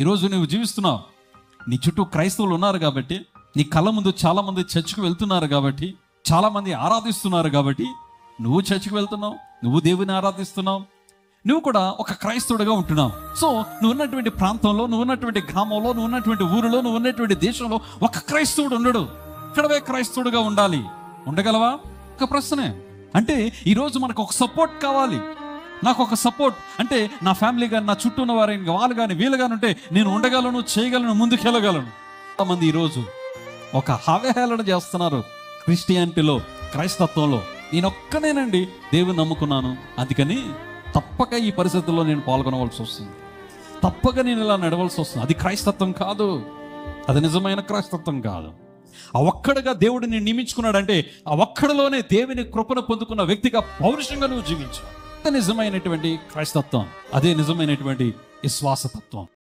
ఈరోజు నువ్వు జీవిస్తున్నావు, నీ చుట్టూ క్రైస్తవులు ఉన్నారు కాబట్టి, నీ కళ్ళ ముందు చాలామంది చర్చికి వెళ్తున్నారు కాబట్టి, చాలామంది ఆరాధిస్తున్నారు కాబట్టి నువ్వు చర్చికి వెళ్తున్నావు, నువ్వు దేవుని ఆరాధిస్తున్నావు, నువ్వు కూడా ఒక క్రైస్తవుడిగా ఉంటున్నావు. సో నువ్వు ఉన్నటువంటి ప్రాంతంలో, నువ్వు ఉన్నటువంటి గ్రామంలో, నువ్వు ఉన్నటువంటి ఊరిలో, నువ్వు ఉన్నటువంటి దేశంలో ఒక క్రైస్తవుడు ఉండడు. ఇక్కడవే క్రైస్తవుడిగా ఉండాలి. ఉండగలవా? ఒక ప్రశ్నే. అంటే ఈరోజు మనకు ఒక సపోర్ట్ కావాలి. నాకు ఒక సపోర్ట్ అంటే నా ఫ్యామిలీ కానీ, నా చుట్టూ ఉన్న వారు వాళ్ళు కానీ, వీళ్ళు కానీ ఉంటే నేను ఉండగలను, చేయగలను, ముందుకెళ్ళగలను. చాలామంది ఈరోజు ఒక అవహేళన చేస్తున్నారు క్రిస్టియానిటీలో, క్రైస్తత్వంలో. నేను ఒక్కనేనండి దేవుని నమ్ముకున్నాను, అందుకని తప్పక ఈ పరిస్థితుల్లో నేను పాల్గొనవలసి వస్తుంది, తప్పక నేను ఇలా నడవలసి వస్తుంది. అది క్రైస్తత్వం కాదు, అది నిజమైన క్రైస్తత్వం కాదు. ఆ ఒక్కడుగా దేవుడు నేను నియమించుకున్నాడంటే ఆ ఒక్కడిలోనే దేవుని కృపను పొందుకున్న వ్యక్తిగా పౌరుషంగా నువ్వు జీవించు. అదే నిజమైనటువంటి క్రైస్తత్వం, అదే నిజమైనటువంటి విశ్వాసతత్వం.